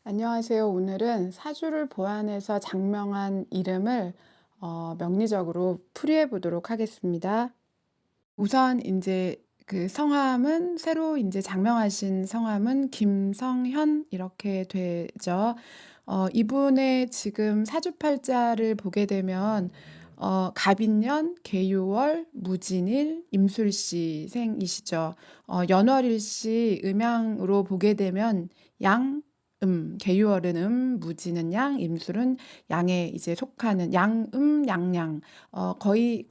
안녕하세요. 오늘은 사주를 보완해서 장명한 이름을 명리적으로 풀이해 보도록 하겠습니다. 우선 이제 그 성함은 새로 이제 장명하신 성함은 김성현 이렇게 되죠. 이분의 지금 사주팔자를 보게 되면 갑인년, 계유월, 무진일, 임술시 생이시죠. 연월일시 음양으로 보게 되면 양, 계유월은 무진은 양, 임술은 양에 이제 속하는 양양. 거의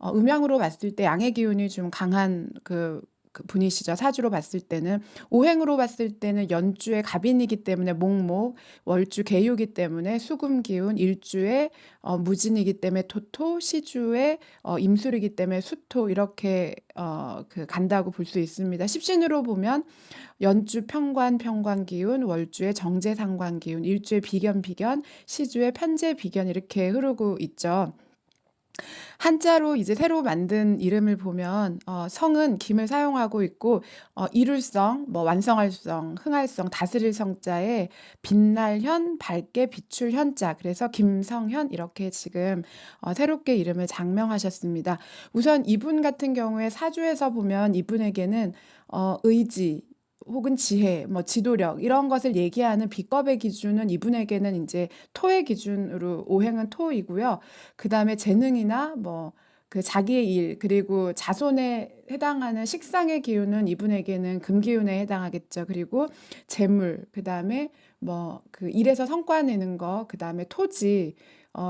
음양으로 봤을 때 양의 기운이 좀 강한 그 분이시죠. 사주로 봤을 때는. 오행으로 봤을 때는 연주의 갑인이기 때문에 목목, 월주 계유기 때문에 수금 기운, 일주의 무진이기 때문에 토토, 시주의 임술이기 때문에 수토 이렇게 간다고 볼 수 있습니다. 십신으로 보면 연주 평관 기운, 월주의 정제 상관 기운, 일주의 비견, 시주의 편재 비견 이렇게 흐르고 있죠. 한자로 이제 새로 만든 이름을 보면 성은 김을 사용하고 있고 이룰성, 뭐 완성할 성, 흥할 성, 다스릴 성자에 빛날 현, 밝게 비출 현자. 그래서 김성현 이렇게 지금 새롭게 이름을 장명하셨습니다. 우선 이분 같은 경우에 사주에서 보면 이분에게는 의지 혹은 지혜, 뭐 지도력 이런 것을 얘기하는 비법의 기준은 이분에게는 이제 토의 기준으로 오행은 토이고요. 그다음에 재능이나 뭐 자기의 일 그리고 자손에 해당하는 식상의 기운은 이분에게는 금 기운에 해당하겠죠. 그리고 재물, 그다음에 뭐 일에서 성과 내는 거, 그다음에 토지,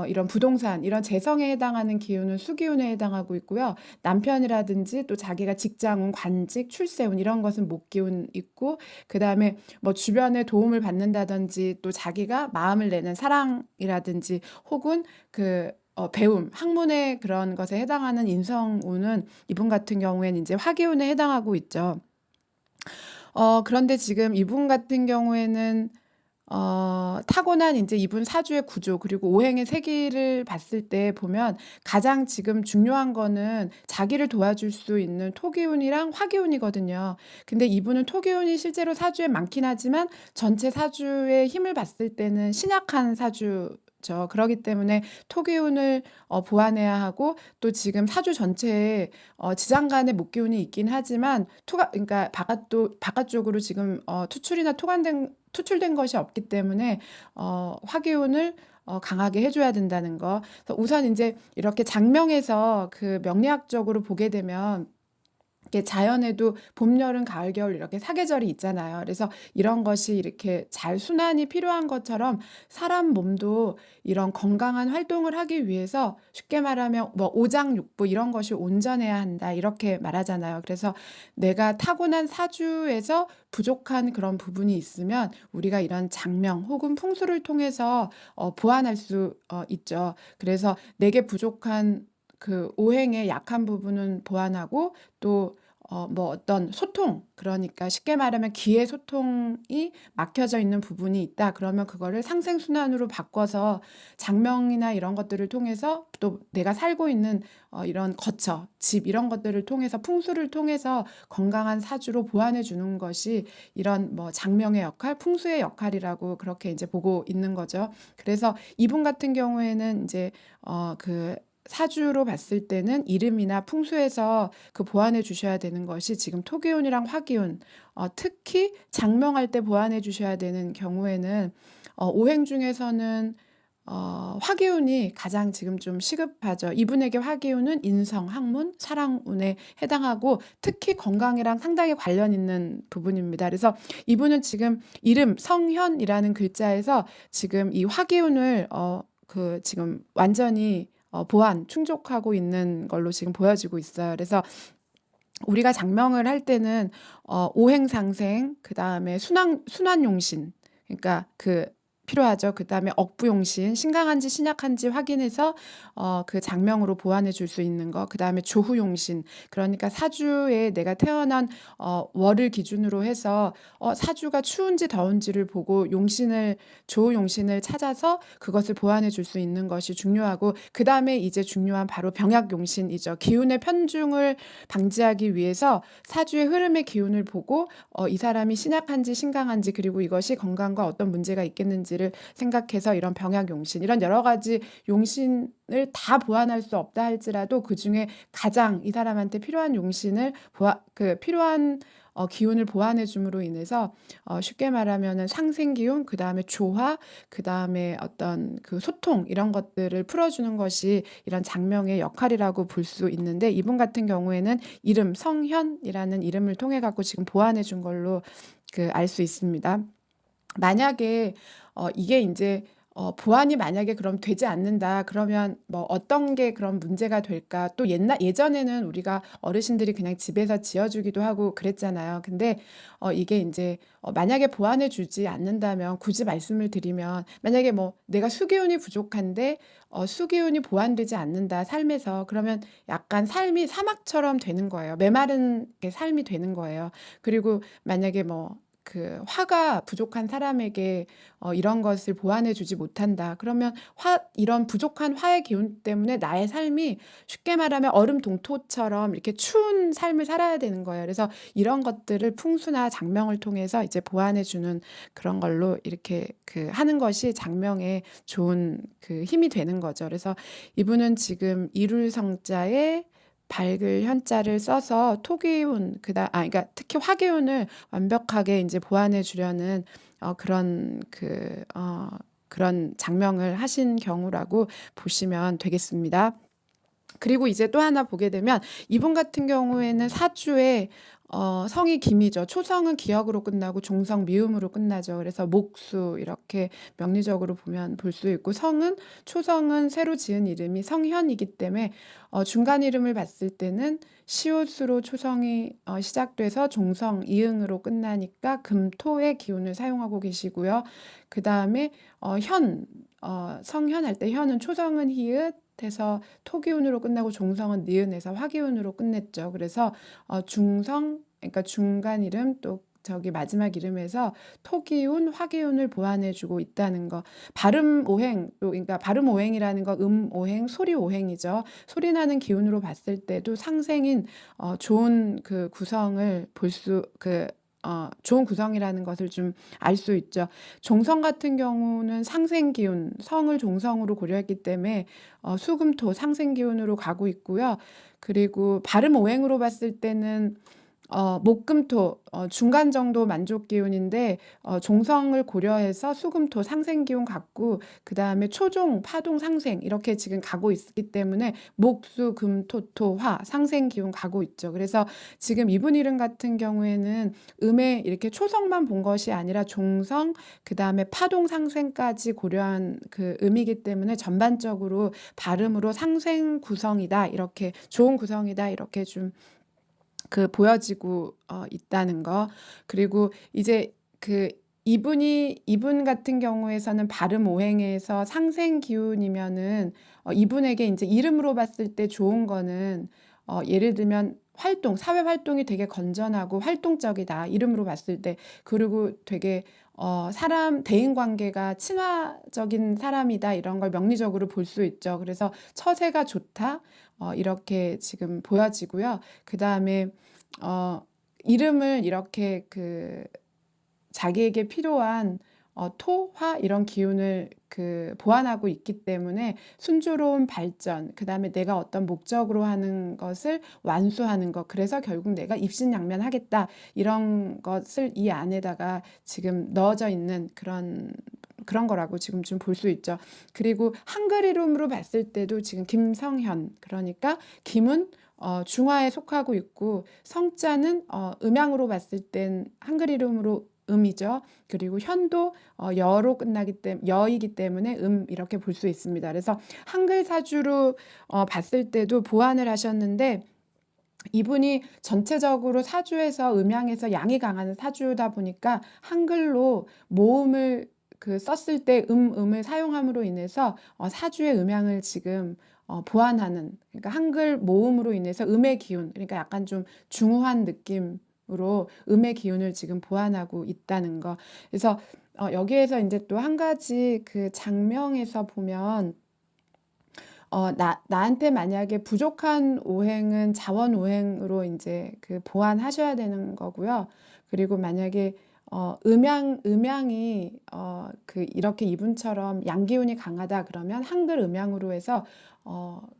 이런 부동산, 이런 재성에 해당하는 기운은 수 기운에 해당하고 있고요. 남편이라든지 또 자기가 직장운, 관직, 출세운 이런 것은 목 기운 있고, 그다음에 뭐 주변에 도움을 받는다든지 또 자기가 마음을 내는 사랑이라든지 혹은 배움, 학문의 그런 것에 해당하는 인성운은 이분 같은 경우에는 이제 화기운에 해당하고 있죠. 그런데 지금 이분 같은 경우에는 타고난 이제 이분 사주의 구조 그리고 오행의 세기를 봤을 때 보면 가장 지금 중요한 거는 자기를 도와줄 수 있는 토기운이랑 화기운이거든요. 근데 이분은 토기운이 실제로 사주에 많긴 하지만 전체 사주의 힘을 봤을 때는 신약한 사주죠. 그러기 때문에 토기운을 보완해야 하고 또 지금 사주 전체에 지장간의 목기운이 있긴 하지만 그러니까 바깥쪽으로 지금 투출된 것이 없기 때문에 화기운을 강하게 해 줘야 된다는 거. 그래서 우선 인제 이렇게 장명해서 명리학적으로 보게 되면 이렇게 자연에도 봄, 여름, 가을, 겨울 이렇게 사계절이 있잖아요. 그래서 이런 것이 이렇게 잘 순환이 필요한 것처럼 사람 몸도 이런 건강한 활동을 하기 위해서 쉽게 말하면 뭐 오장육부 이런 것이 온전해야 한다 이렇게 말하잖아요. 그래서 내가 타고난 사주에서 부족한 그런 부분이 있으면 우리가 이런 장명 혹은 풍수를 통해서 보완할 수 있죠. 그래서 내게 부족한 오행의 약한 부분은 보완하고 또 뭐 어떤 소통, 그러니까 쉽게 말하면 기의 소통이 막혀져 있는 부분이 있다. 그러면 그거를 상생순환으로 바꿔서 장명이나 이런 것들을 통해서 또 내가 살고 있는 이런 거처, 집 이런 것들을 통해서 풍수를 통해서 건강한 사주로 보완해 주는 것이 이런 뭐 장명의 역할, 풍수의 역할이라고 그렇게 이제 보고 있는 거죠. 그래서 이분 같은 경우에는 이제 사주로 봤을 때는 이름이나 풍수에서 보완해 주셔야 되는 것이 지금 토기운이랑 화기운, 특히 장명할 때 보완해 주셔야 되는 경우에는 오행 중에서는 화기운이 가장 지금 좀 시급하죠. 이분에게 화기운은 인성, 학문, 사랑운에 해당하고 특히 건강이랑 상당히 관련 있는 부분입니다. 그래서 이분은 지금 이름 성현이라는 글자에서 지금 이 화기운을 지금 완전히 보완, 충족하고 있는 걸로 지금 보여지고 있어요. 그래서 우리가 장명을 할 때는 오행상생, 그다음에 순환용신, 그러니까 필요하죠. 그다음에 억부용신, 신강한지 신약한지 확인해서 그 장명으로 보완해 줄 수 있는 거. 그다음에 조후용신, 그러니까 사주에 내가 태어난 월을 기준으로 해서 사주가 추운지 더운지를 보고 조후용신을 찾아서 그것을 보완해 줄 수 있는 것이 중요하고, 그다음에 이제 중요한 바로 병약용신이죠. 기운의 편중을 방지하기 위해서 사주의 흐름의 기운을 보고 이 사람이 신약한지 신강한지, 그리고 이것이 건강과 어떤 문제가 있겠는지를 생각해서 이런 병약용신, 이런 여러 가지 용신을 다 보완할 수 없다 할지라도 그중에 가장 이 사람한테 필요한 용신을 필요한 기운을 보완해 줌으로 인해서 쉽게 말하면은 상생 기운, 그다음에 조화, 그다음에 어떤 그 소통, 이런 것들을 풀어주는 것이 이런 장명의 역할이라고 볼 수 있는데, 이분 같은 경우에는 이름 성현이라는 이름을 통해 갖고 지금 보완해 준 걸로 알 수 있습니다. 만약에 이게 인제 보완이 만약에 그럼 되지 않는다 그러면 뭐 어떤 게 그런 문제가 될까? 또 예전에는 우리가 어르신들이 그냥 집에서 지어 주기도 하고 그랬잖아요. 근데 이게 인제 만약에 보완해 주지 않는다면, 굳이 말씀을 드리면, 만약에 뭐 내가 수기운이 부족한데 수기운이 보완되지 않는다 삶에서, 그러면 약간 삶이 사막처럼 되는 거예요. 메마른 게 삶이 되는 거예요. 그리고 만약에 뭐 화가 부족한 사람에게 이런 것을 보완해 주지 못한다. 그러면 이런 부족한 화의 기운 때문에 나의 삶이 쉽게 말하면 얼음 동토처럼 이렇게 추운 삶을 살아야 되는 거예요. 그래서 이런 것들을 풍수나 장명을 통해서 이제 보완해 주는 그런 걸로 이렇게 하는 것이 장명에 좋은 힘이 되는 거죠. 그래서 이분은 지금 이룰성자에 밝을 현자를 써서 토기운, 그러니까 특히 화기운을 완벽하게 이제 보완해 주려는 그런 장명을 하신 경우라고 보시면 되겠습니다. 그리고 이제 또 하나 보게 되면, 이분 같은 경우에는 사주에 성이 김이죠. 초성은 기역으로 끝나고 종성 미음으로 끝나죠. 그래서 목수, 이렇게 명리적으로 보면 볼 수 있고, 초성은 새로 지은 이름이 성현이기 때문에 중간 이름을 봤을 때는 시옷으로 초성이 시작돼서 종성 이응으로 끝나니까 금토의 기운을 사용하고 계시고요. 그다음에 성현 할 때 현은 초성은 히읗 해서 토기운으로 끝나고 종성은 니은해서 화기운으로 끝냈죠. 그래서 그러니까 중간 이름 또 저기 마지막 이름에서 토기운, 화기운을 보완해 주고 있다는 거. 발음 오행, 그러니까 발음 오행이라는 거 오행, 소리 오행이죠. 소리 나는 기운으로 봤을 때도 상생인 좋은 구성을 좋은 구성이라는 것을 좀 알 수 있죠. 종성 같은 경우는 상생 기운, 성을 종성으로 고려했기 때문에 수금토 상생 기운으로 가고 있고요. 그리고 발음 오행으로 봤을 때는 목금토 중간 정도 만족 기운인데 종성을 고려해서 수금토 상생 기운 갖고, 그다음에 초종, 파동, 상생 이렇게 지금 가고 있기 때문에 목수, 금, 토, 토, 화 상생 기운 가고 있죠. 그래서 지금 이분 이름 같은 경우에는 음에 이렇게 초성만 본 것이 아니라 종성, 그다음에 파동, 상생까지 고려한 음이기 때문에 전반적으로 발음으로 상생 구성이다, 이렇게 좋은 구성이다, 이렇게 좀 보여지고 있다는 거. 그리고 이제 이분 같은 경우에서는 발음 오행에서 상생 기운이면은 이분에게 이제 이름으로 봤을 때 좋은 거는 예를 들면 사회 활동이 되게 건전하고 활동적이다, 이름으로 봤을 때. 그리고 되게 대인 관계가 친화적인 사람이다, 이런 걸 명리적으로 볼 수 있죠. 그래서 처세가 좋다, 이렇게 지금 보여지고요. 그다음에 이름을 이렇게 자기에게 필요한 토, 화 이런 기운을 보완하고 있기 때문에 순조로운 발전, 그다음에 내가 어떤 목적으로 하는 것을 완수하는 것, 그래서 결국 내가 입신양면하겠다, 이런 것을 이 안에다가 지금 넣어져 있는 그런 거라고 지금 좀 볼 수 있죠. 그리고 한글 이름으로 봤을 때도 지금 김성현, 그러니까 김은 중화에 속하고 있고, 성자는 음양으로 봤을 땐 한글 이름으로 음이죠. 그리고 현도 여로 끝나기 때문에 여이기 때문에 이렇게 볼 수 있습니다. 그래서 한글 사주로 봤을 때도 보완을 하셨는데, 이분이 전체적으로 사주에서 음양에서 양이 강한 사주다 보니까 한글로 모음을 그 썼을 때 음을 사용함으로 인해서 사주의 음양을 지금 보완하는, 그러니까 한글 모음으로 인해서 음의 기운, 그러니까 약간 좀 중후한 느낌으로 음의 기운을 지금 보완하고 있다는 거. 그래서 여기에서 인제 또 한 가지 그 장명에서 보면 나한테 만약에 부족한 오행은 자원 오행으로 인제 그 보완하셔야 되는 거고요. 그리고 만약에 음양이 그 이렇게 이분처럼 양기운이 강하다 그러면 한글 음양으로 해서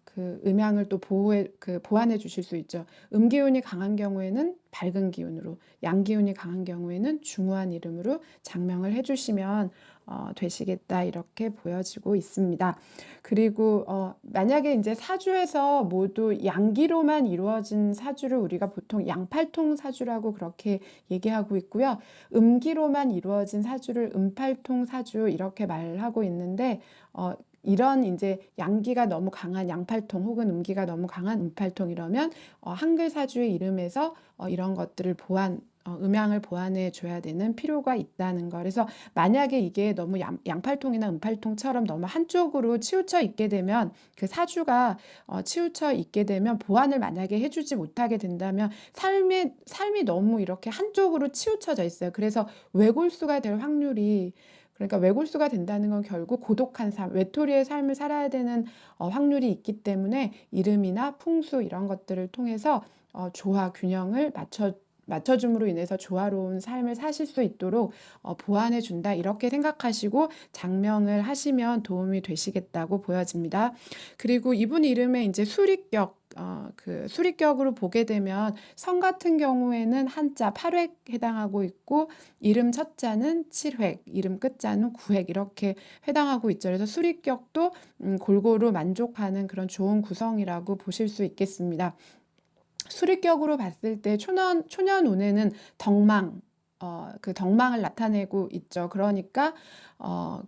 그 음양을 또 보완해 주실 수 있죠. 음기운이 강한 경우에는 밝은 기운으로, 양기운이 강한 경우에는 중후한 이름으로 장명을 해 주시면 되시겠다, 이렇게 보여지고 있습니다. 그리고 만약에 인제 사주에서 모두 양기로만 이루어진 사주를 우리가 보통 양팔통 사주라고 그렇게 얘기하고 있고요. 음기로만 이루어진 사주를 음팔통 사주 이렇게 말하고 있는데, 이런 인제 양기가 너무 강한 양팔통 혹은 음기가 너무 강한 음팔통 이러면 한글 사주의 이름에서 이런 것들을 음양을 보완해 줘야 되는 필요가 있다는 거. 그래서 만약에 이게 너무 양팔통이나 음팔통처럼 너무 한쪽으로 치우쳐 있게 되면, 그 사주가 치우쳐 있게 되면 보완을 만약에 해 주지 못하게 된다면 삶이 너무 이렇게 한쪽으로 치우쳐져 있어요. 그래서 외골수가 될 확률이, 그러니까 외골수가 된다는 건 결국 고독한 삶, 외톨이의 삶을 살아야 되는 확률이 있기 때문에 이름이나 풍수 이런 것들을 통해서 조화, 균형을 맞춰줌으로 인해서 조화로운 삶을 사실 수 있도록 보완해 준다, 이렇게 생각하시고 장명을 하시면 도움이 되시겠다고 보여집니다. 그리고 이분 이름에 이제 수리격, 그 수리격으로 보게 되면 성 같은 경우에는 한자 8획 해당하고 있고, 이름 첫 자는 7획, 이름 끝 자는 9획 이렇게 해당하고 있죠. 그래서 수리격도 골고루 만족하는 그런 좋은 구성이라고 보실 수 있겠습니다. 수리격으로 봤을 때 초년운에는 덕망, 그 덕망을 나타내고 있죠. 그러니까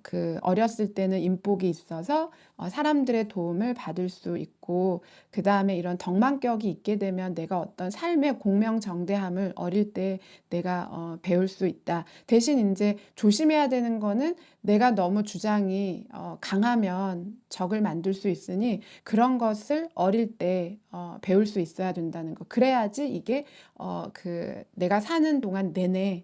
그 어렸을 때는 인복이 있어서 사람들의 도움을 받을 수 있고, 그다음에 이런 덕망격이 있게 되면 내가 어떤 삶의 공명정대함을 어릴 때 내가 배울 수 있다. 대신 인제 조심해야 되는 거는, 내가 너무 주장이 강하면 적을 만들 수 있으니 그런 것을 어릴 때 배울 수 있어야 된다는 거. 그래야지 이게 그 내가 사는 동안 내내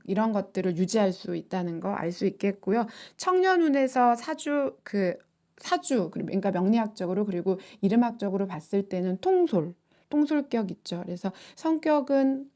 이런 것들을 유지할 수 있다는 거 알 수 있겠고요. 청년운에서 사주, 그러니까 명리학적으로 그리고 이름학적으로 봤을 때는 통솔격 있죠. 그래서 성격은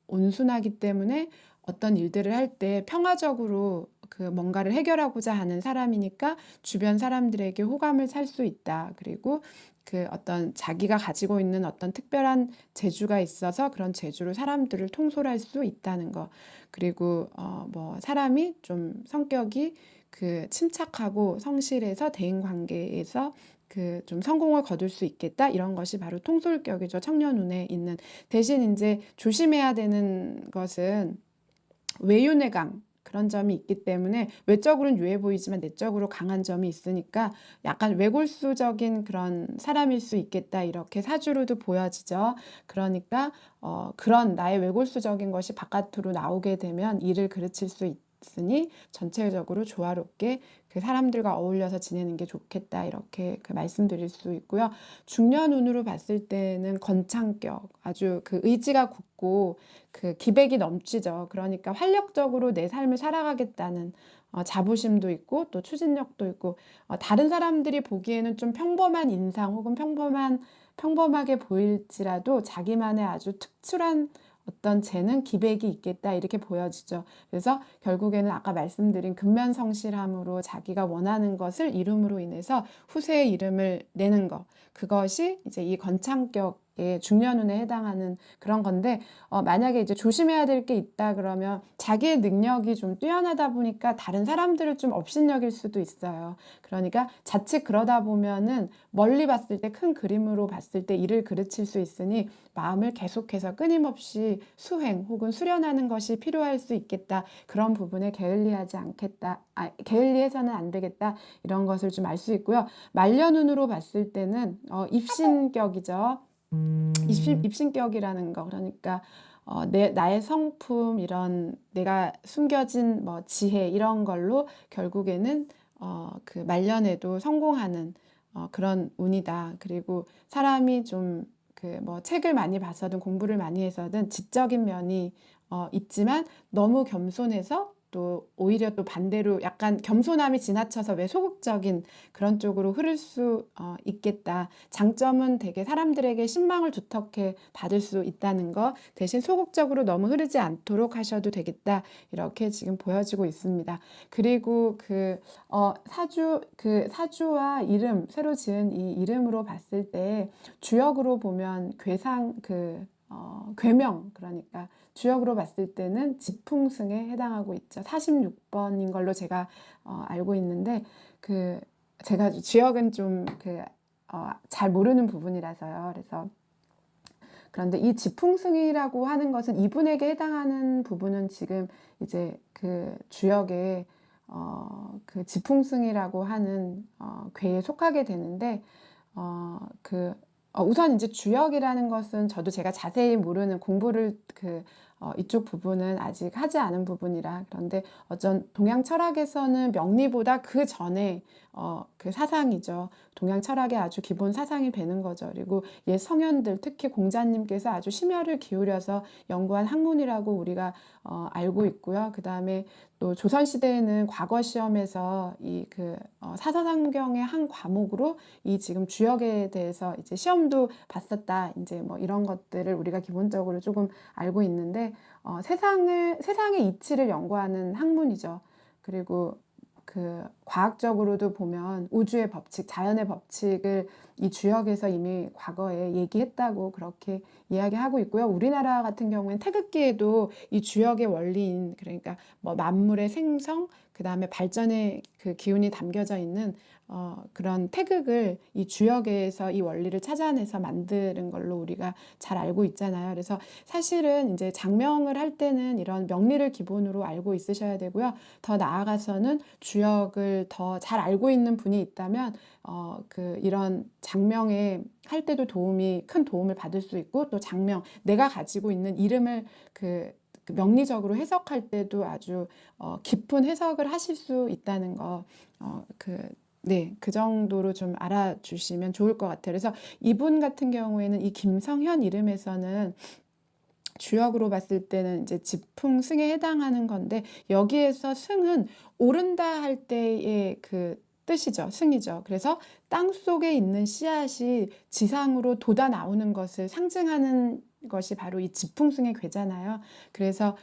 온순하기 때문에 어떤 일들을 할 때 평화적으로 그 뭔가를 해결하고자 하는 사람이니까 주변 사람들에게 호감을 살 수 있다. 그리고 그 어떤 자기가 가지고 있는 어떤 특별한 재주가 있어서 그런 재주로 사람들을 통솔할 수 있다는 거. 그리고 뭐 사람이 좀 성격이 그 침착하고 성실해서 대인 관계에서 그 좀 성공을 거둘 수 있겠다, 이런 것이 바로 통솔격이죠. 청년운에 있는. 대신 인제 조심해야 되는 것은 외윤의 강, 그런 점이 있기 때문에 외적으로는 유해 보이지만 내적으로 강한 점이 있으니까 약간 외골수적인 그런 사람일 수 있겠다, 이렇게 사주로도 보여지죠. 그러니까 그런 나의 외골수적인 것이 바깥으로 나오게 되면 일을 그르칠 수 있으니 전체적으로 조화롭게 그 사람들과 어울려서 지내는 게 좋겠다, 이렇게 그 말씀드릴 수 있고요. 중년운으로 봤을 때는 건창격, 아주 그 의지가 굳고 그 기백이 넘치죠. 그러니까 활력적으로 내 삶을 살아가겠다는 자부심도 있고 또 추진력도 있고, 다른 사람들이 보기에는 좀 평범한 인상 혹은 평범하게 보일지라도 자기만의 아주 특출한 어떤 재능, 기백이 있겠다, 이렇게 보여지죠. 그래서 결국에는 아까 말씀드린 근면성실함으로 자기가 원하는 것을 이룸으로 인해서 후세의 이름을 내는 것, 그것이 이제 이 건창격의 중년운에 해당하는 그런 건데, 만약에 이제 조심해야 될 게 있다 그러면 자기의 능력이 좀 뛰어나다 보니까 다른 사람들을 좀 업신여길 수도 있어요. 그러니까 자칫 그러다 보면은 멀리 봤을 때, 큰 그림으로 봤을 때 일을 그르칠 수 있으니 마음을 계속해서 끊임없이 수행 혹은 수련하는 것이 필요할 수 있겠다. 그런 부분에 게을리해서는 안 되겠다, 이런 것을 좀 알 수 있고요. 말년운으로 봤을 때는 입신격이죠. 입신격이라는 거, 그러니까 나의 성품 이런 내가 숨겨진 뭐 지혜 이런 걸로 결국에는 그 말년에도 성공하는 그런 운이다. 그리고 사람이 좀 그 뭐 책을 많이 봐서든 공부를 많이 해서든 지적인 면이 있지만 너무 겸손해서 또 오히려 또 반대로 약간 겸손함이 지나쳐서 왜 소극적인 그런 쪽으로 흐를 수 있겠다. 장점은 되게 사람들에게 신망을 두텁게 받을 수 있다는 거, 대신 소극적으로 너무 흐르지 않도록 하셔도 되겠다. 이렇게 지금 보여지고 있습니다. 그리고 사주와 이름, 새로 지은 이 이름으로 봤을 때 주역으로 보면 괴명, 그러니까 주역으로 봤을 때는 지풍승에 해당하고 있죠. 46번인 걸로 제가 알고 있는데, 제가 주역은 좀 잘 모르는 부분이라서요. 그래서 그런데 이 지풍승이라고 하는 것은 이분에게 해당하는 부분은 지금 이제 그 주역에 그 지풍승이라고 하는 괴에 속하게 되는데, 우선 이제 주역이라는 것은 저도 제가 자세히 모르는 공부를 이쪽 부분은 아직 하지 않은 부분이라. 그런데 어쩐 동양 철학에서는 명리보다 그 전에 그 사상이죠. 동양 철학의 아주 기본 사상이 되는 거죠. 그리고 옛 성현들, 특히 공자님께서 아주 심혈을 기울여서 연구한 학문이라고 우리가 알고 있고요. 그 다음에 또 조선시대에는 과거 시험에서 사서상경의 한 과목으로 이 지금 주역에 대해서 이제 시험도 봤었다. 이제 뭐 이런 것들을 우리가 기본적으로 조금 알고 있는데, 세상의 이치를 연구하는 학문이죠. 그리고 과학적으로도 보면 우주의 법칙, 자연의 법칙을 이 주역에서 이미 과거에 얘기했다고 그렇게 이야기하고 있고요. 우리나라 같은 경우에는 태극기에도 이 주역의 원리인, 그러니까 뭐 만물의 생성, 그 다음에 발전의 그 기운이 담겨져 있는 그런 태극을 이 주역에서 이 원리를 찾아내서 만드는 걸로 우리가 잘 알고 있잖아요. 그래서 사실은 이제 장명을 할 때는 이런 명리를 기본으로 알고 있으셔야 되고요. 더 나아가서는 주역을 더 잘 알고 있는 분이 있다면 이런 장명에 할 때도 큰 도움을 받을 수 있고, 또 내가 가지고 있는 이름을 명리적으로 해석할 때도 아주 깊은 해석을 하실 수 있다는 거, 네, 그 정도로 좀 알아주시면 좋을 것 같아요. 그래서 이분 같은 경우에는 이 김성현 이름에서는 주역으로 봤을 때는 이제 지풍승에 해당하는 건데, 여기에서 승은 오른다 할 때의 그 뜻이죠. 승이죠. 그래서 땅 속에 있는 씨앗이 지상으로 돋아 나오는 것을 상징하는 것이 바로 이 지풍승의 괴잖아요. 그래서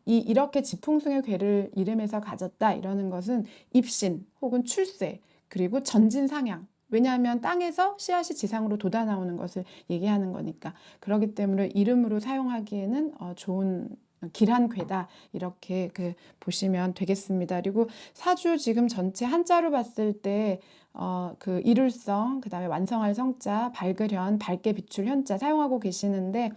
이렇게 지풍승의 괴를 이름에서 가졌다 이러는 것은 입신 혹은 출세, 그리고 전진상향. 왜냐하면 땅에서 씨앗이 지상으로 돋아 나오는 것을 얘기하는 거니까. 그렇기 때문에 이름으로 사용하기에는 좋은 길한괴다, 이렇게 보시면 되겠습니다. 그리고 사주 지금 전체 한자로 봤을 때 이룰성, 그 다음에 완성할 성자, 밝으련, 밝게 비출 현자 사용하고 계시는데,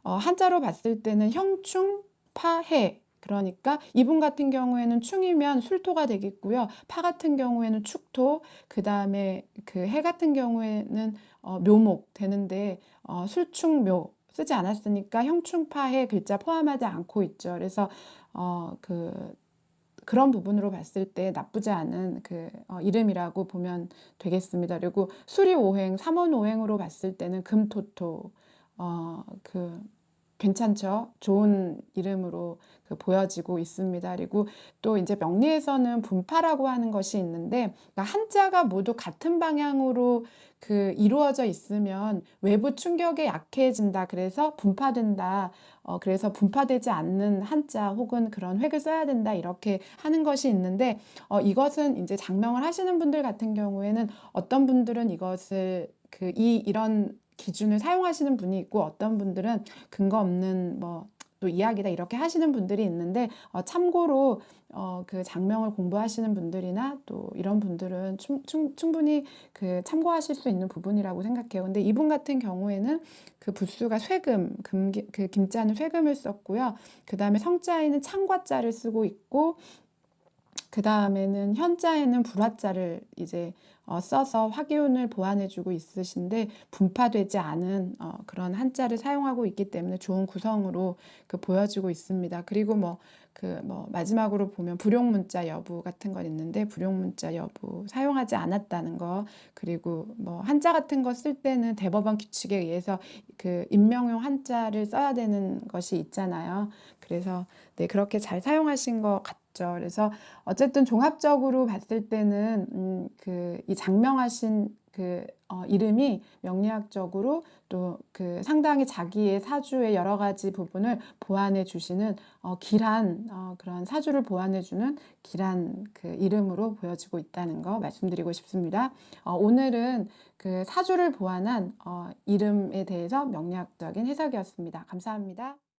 한자로 봤을 때는 형충, 파해, 그러니까 이분 같은 경우에는 충이면 술토가 되겠고요. 파 같은 경우에는 축토, 그 다음에 해 같은 경우에는 묘목 되는데, 술충묘 쓰지 않았으니까 형충파해 글자 포함하지 않고 있죠. 그래서 그런 부분으로 봤을 때 나쁘지 않은 이름이라고 보면 되겠습니다. 그리고 수리오행, 삼원오행으로 봤을 때는 금토토, 괜찮죠? 좋은 이름으로 보여지고 있습니다. 그리고 또 이제 명리에서는 분파라고 하는 것이 있는데, 그러니까 한자가 모두 같은 방향으로 이루어져 있으면 외부 충격에 약해진다. 그래서 분파된다. 그래서 분파되지 않는 한자 혹은 그런 획을 써야 된다. 이렇게 하는 것이 있는데, 이것은 이제 장명을 하시는 분들 같은 경우에는 어떤 분들은 이것을 이런 기준을 사용하시는 분이 있고, 어떤 분들은 근거 없는 또 이야기다 이렇게 하시는 분들이 있는데, 참고로 장명을 공부하시는 분들이나 또 이런 분들은 충분히 참고하실 수 있는 부분이라고 생각해요. 근데 이분 같은 경우에는 부수가 쇠금, 김자는 쇠금을 썼고요. 그 다음에 성자에는 창과자를 쓰고 있고, 그다음에는 현자에는 불화자를 이제 써서 화기운을 보완해 주고 있으신데 분파되지 않은 그런 한자를 사용하고 있기 때문에 좋은 구성으로 보여지고 있습니다. 그리고 마지막으로 보면 불용문자 여부 같은 건 있는데 불용문자 여부 사용하지 않았다는 거, 그리고 한자 같은 거 쓸 때는 대법원 규칙에 의해서 임명용 한자를 써야 되는 것이 있잖아요. 그래서 네, 그렇게 잘 사용하신 것 같죠. 그래서 어쨌든 종합적으로 봤을 때는 이 장명하신 이름이 명리학적으로 또 상당히 자기의 사주의 여러 가지 부분을 보완해 주시는 길한 그런 사주를 보완해 주는 길한 이름으로 보여지고 있다는 거 말씀드리고 싶습니다. 오늘은 사주를 보완한 이름에 대해서 명리학적인 해석이었습니다. 감사합니다.